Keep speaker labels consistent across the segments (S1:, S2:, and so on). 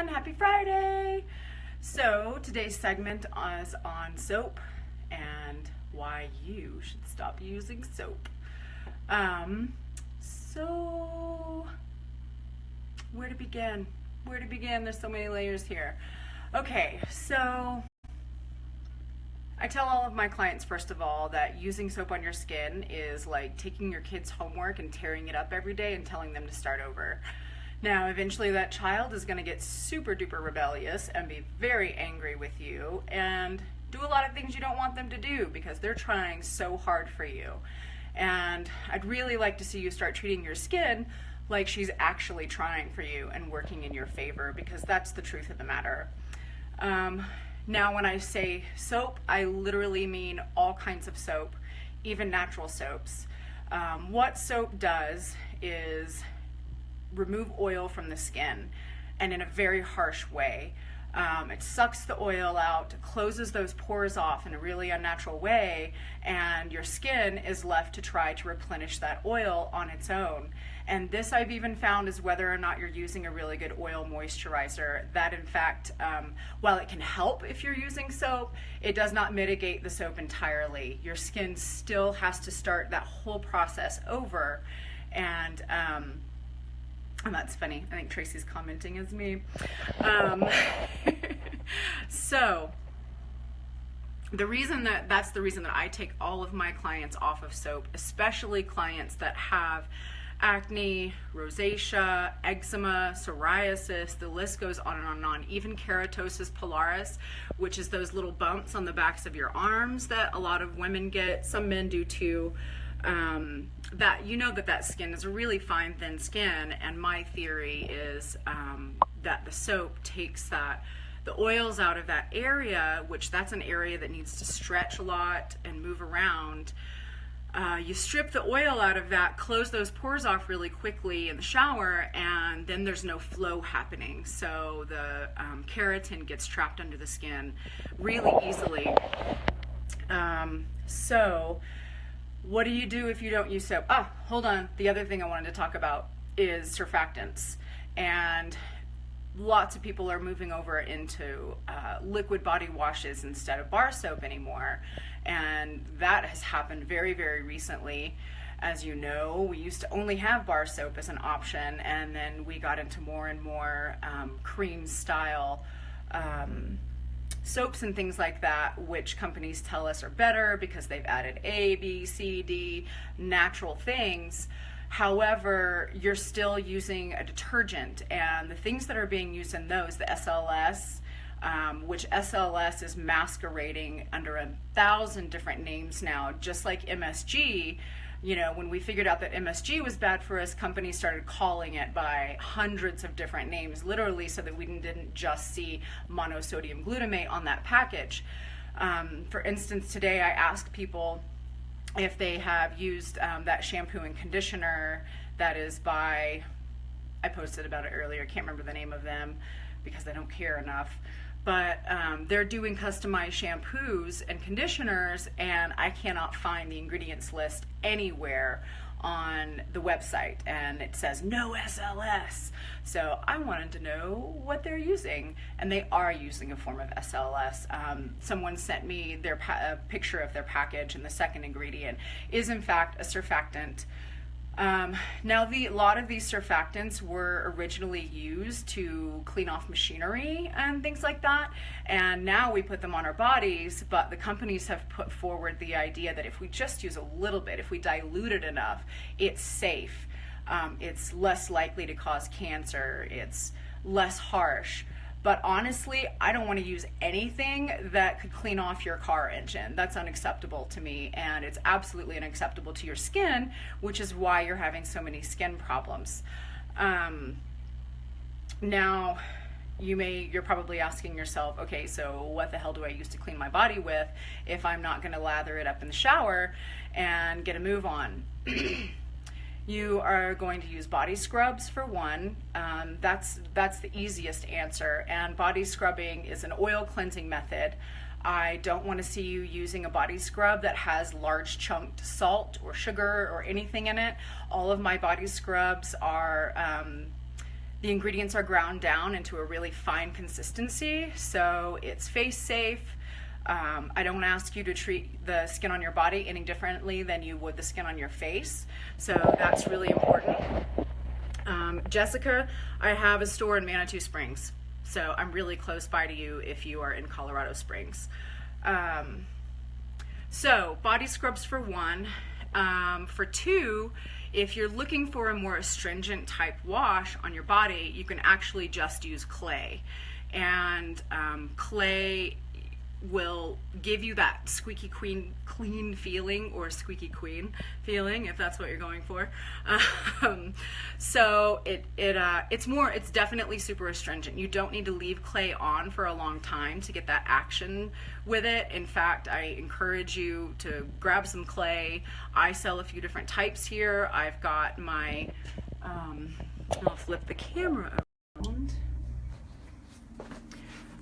S1: again. Happy Friday. So today's segment is on soap and why you should stop using soap. So where to begin? There's so many layers here. Okay, so I tell all of my clients, first of all, that using soap on your skin is like taking your kid's homework and tearing it up every day and telling them to start over. Now, eventually that child is going to get super duper rebellious and be very angry with you and do a lot of things you don't want them to do because they're trying so hard for you. And I'd really like to see you start treating your skin like she's actually trying for you and working in your favor, because that's the truth of the matter. Now, when I say soap, I literally mean all kinds of soap, even natural soaps. What soap does is remove oil from the skin, and in a very harsh way. It sucks the oil out, closes those pores off in a really unnatural way, and your skin is left to try to replenish that oil on its own. And this I've even found is whether or not you're using a really good oil moisturizer, that in fact, while it can help if you're using soap, it does not mitigate the soap entirely. Your skin still has to start that whole process over. And that's funny. I think Tracy's commenting as me. So that's the reason that I take all of my clients off of soap, especially clients that have acne, rosacea, eczema, psoriasis, the list goes on and on, even keratosis pilaris, which is those little bumps on the backs of your arms that a lot of women get, some men do too. That you know that skin is a really fine thin skin, and my theory is that the soap takes the oils out of that area, which that's an area that needs to stretch a lot and move around. You strip the oil out of that, close those pores off really quickly in the shower, and then there's no flow happening. So the keratin gets trapped under the skin really easily. So what do you do if you don't use soap? Hold on. The other thing I wanted to talk about is surfactants. And lots of people are moving over into liquid body washes instead of bar soap anymore. And that has happened very, very recently. As you know, we used to only have bar soap as an option, and then we got into more and more cream style soaps and things like that, which companies tell us are better because they've added A, B, C, D, natural things. However, you're still using a detergent, and the things that are being used in those, the SLS, which SLS is masquerading under 1,000 different names now, just like MSG. You know, when we figured out that MSG was bad for us, companies started calling it by hundreds of different names, literally, so that we didn't just see monosodium glutamate on that package. For instance, today I asked people if they have used that shampoo and conditioner that is by, I posted about it earlier, can't remember the name of them because I don't care enough. But they're doing customized shampoos and conditioners, and I cannot find the ingredients list anywhere on the website, and it says no SLS. So I wanted to know what they're using, and they are using a form of SLS. Someone sent me a picture of their package, and the second ingredient is in fact a surfactant. Now, a lot of these surfactants were originally used to clean off machinery and things like that, and now we put them on our bodies, but the companies have put forward the idea that if we just use a little bit, if we dilute it enough, it's safe, it's less likely to cause cancer, it's less harsh. But honestly, I don't want to use anything that could clean off your car engine. That's unacceptable to me, and it's absolutely unacceptable to your skin, which is why you're having so many skin problems. Now, you're probably asking yourself, okay, so what the hell do I use to clean my body with if I'm not going to lather it up in the shower and get a move on? You are going to use body scrubs for one. That's the easiest answer, and body scrubbing is an oil cleansing method. I don't want to see you using a body scrub that has large chunked salt or sugar or anything in it. All of my body scrubs are The ingredients are ground down into a really fine consistency, so it's face safe. I don't ask you to treat the skin on your body any differently than you would the skin on your face, so that's really important. Jessica, I have a store in Manitou Springs, so I'm really close by to you if you are in Colorado Springs. So body scrubs for one. For two, if you're looking for a more astringent type wash on your body, you can actually just use clay. And clay will give you that squeaky clean feeling, or squeaky queen feeling, if that's what you're going for. So it's definitely super astringent. You don't need to leave clay on for a long time to get that action with it. In fact, I encourage you to grab some clay. I sell a few different types here. I've got my, I'll flip the camera around.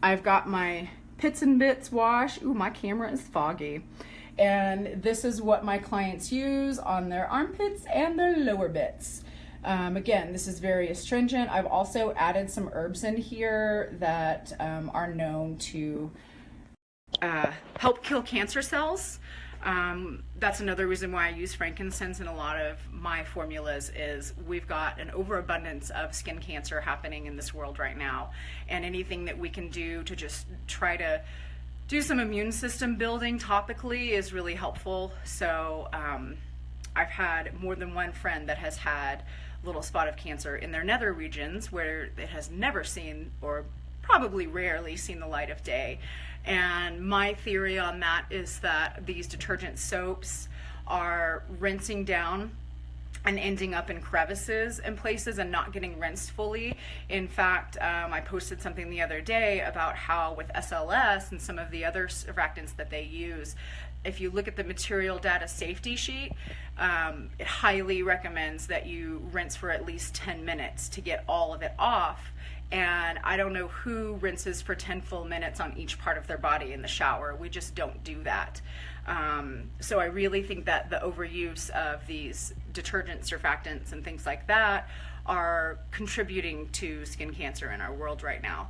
S1: I've got my Pits and Bits wash. Ooh, my camera is foggy. And this is what my clients use on their armpits and their lower bits. Again, this is very astringent. I've also added some herbs in here that are known to help kill cancer cells. That's another reason why I use frankincense in a lot of my formulas. Is we've got an overabundance of skin cancer happening in this world right now, and anything that we can do to just try to do some immune system building topically is really helpful. So I've had more than one friend that has had a little spot of cancer in their nether regions where it has never seen, or probably rarely seen, the light of day. And my theory on that is that these detergent soaps are rinsing down and ending up in crevices and places and not getting rinsed fully. In fact, I posted something the other day about how with SLS and some of the other surfactants that they use, if you look at the material data safety sheet, it highly recommends that you rinse for at least 10 minutes to get all of it off. And I don't know who rinses for 10 full minutes on each part of their body in the shower. We just don't do that. So I really think that the overuse of these detergent surfactants and things like that are contributing to skin cancer in our world right now.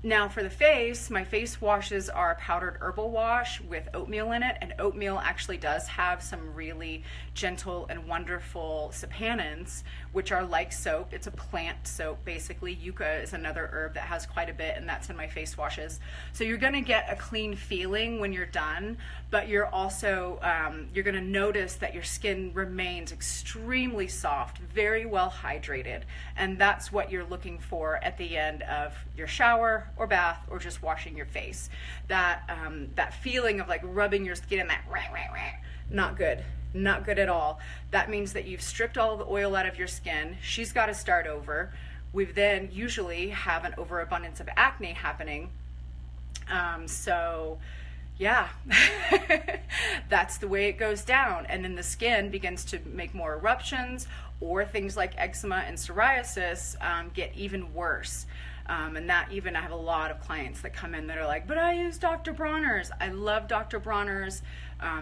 S1: Now for the face, my face washes are a powdered herbal wash with oatmeal in it, and oatmeal actually does have some really gentle and wonderful saponins, which are like soap. It's a plant soap basically. Yucca is another herb that has quite a bit, and that's in my face washes. So you're gonna get a clean feeling when you're done, but you're also, you're gonna notice that your skin remains extremely soft, very well hydrated, and that's what you're looking for at the end of your shower or bath or just washing your face. That feeling of like rubbing your skin and that not good. Not good at all. That means that you've stripped all the oil out of your skin. She's got to start over. We then usually have an overabundance of acne happening. So yeah, that's the way it goes down. And then the skin begins to make more eruptions, or things like eczema and psoriasis get even worse. And that even, I have a lot of clients that come in that are like, but I use Dr. Bronner's. I love Dr. Bronner's.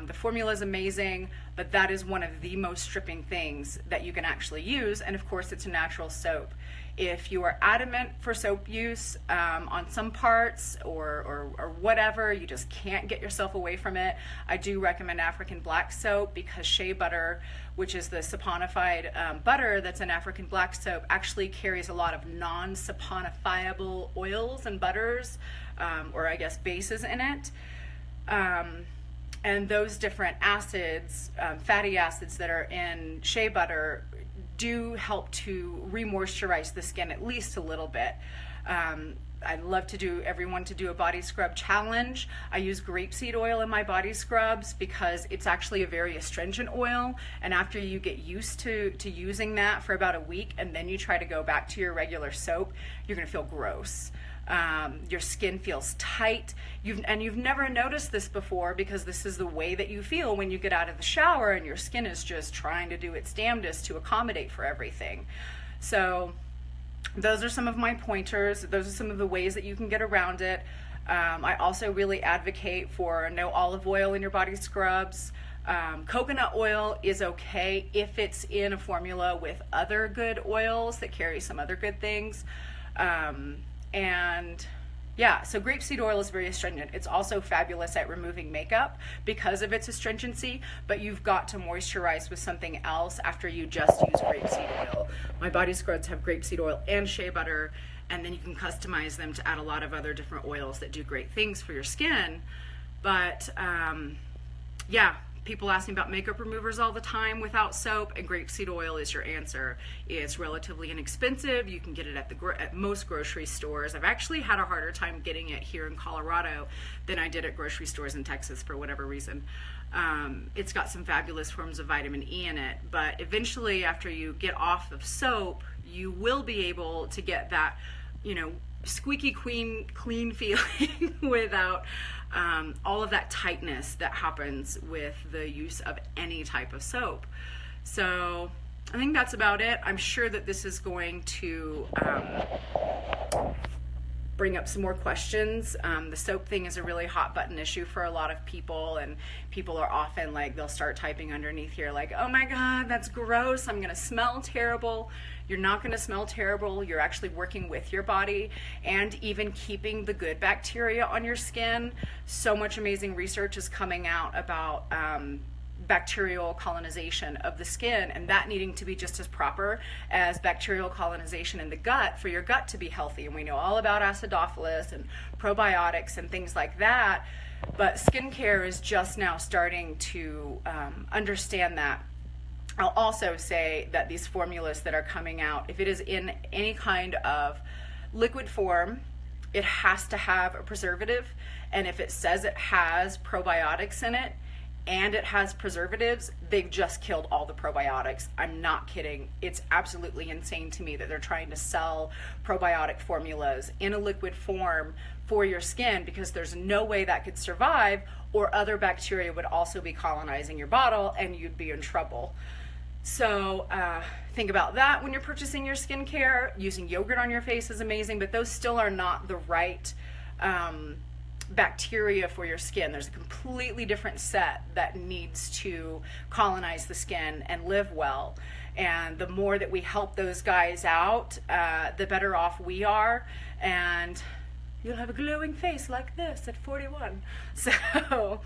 S1: The formula is amazing, but that is one of the most stripping things that you can actually use. And of course, it's a natural soap. If you are adamant for soap use on some parts or whatever, you just can't get yourself away from it, I do recommend African black soap, because shea butter, which is the saponified butter that's in African black soap, actually carries a lot of non-saponifiable oils and butters, or I guess bases in it. And those different acids, fatty acids that are in shea butter, do help to re-moisturize the skin at least a little bit. I'd love to everyone to do a body scrub challenge. I use grapeseed oil in my body scrubs because it's actually a very astringent oil, and after you get used to using that for about a week and then you try to go back to your regular soap, you're gonna feel gross. Your skin feels tight. You've never noticed this before, because this is the way that you feel when you get out of the shower and your skin is just trying to do its damnedest to accommodate for everything. So those are some of my pointers. Those are some of the ways that you can get around it. I also really advocate for no olive oil in your body scrubs. Coconut oil is okay if it's in a formula with other good oils that carry some other good things. And yeah, so grapeseed oil is very astringent. It's also fabulous at removing makeup because of its astringency, but you've got to moisturize with something else after you just use grapeseed oil. My body scrubs have grapeseed oil and shea butter, and then you can customize them to add a lot of other different oils that do great things for your skin. But yeah, people ask me about makeup removers all the time without soap, and grapeseed oil is your answer. It's relatively inexpensive. You can get it at most grocery stores. I've actually had a harder time getting it here in Colorado than I did at grocery stores in Texas for whatever reason. It's got some fabulous forms of vitamin E in it, but eventually after you get off of soap, you will be able to get that, squeaky clean feeling without all of that tightness that happens with the use of any type of soap. So I think that's about it. I'm sure that this is going to bring up some more questions. The soap thing is a really hot button issue for a lot of people, and people are often like, they'll start typing underneath here like, oh my God, that's gross, I'm gonna smell terrible. You're not gonna smell terrible. You're actually working with your body and even keeping the good bacteria on your skin. So much amazing research is coming out about bacterial colonization of the skin, and that needing to be just as proper as bacterial colonization in the gut for your gut to be healthy. And we know all about acidophilus and probiotics and things like that, but skincare is just now starting to understand that. I'll also say that these formulas that are coming out, if it is in any kind of liquid form, it has to have a preservative, and if it says it has probiotics in it, and it has preservatives, they've just killed all the probiotics. I'm not kidding. It's absolutely insane to me that they're trying to sell probiotic formulas in a liquid form for your skin, because there's no way that could survive, or other bacteria would also be colonizing your bottle and you'd be in trouble. So think about that when you're purchasing your skincare. Using yogurt on your face is amazing, but those still are not the right bacteria for your skin. There's a completely different set that needs to colonize the skin and live well. And the more that we help those guys out, the better off we are. And you'll have a glowing face like this at 41. So, all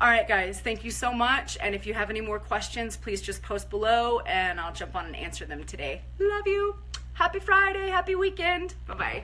S1: right, guys, thank you so much. And if you have any more questions, please just post below and I'll jump on and answer them today. Love you. Happy Friday. Happy weekend. Bye-bye.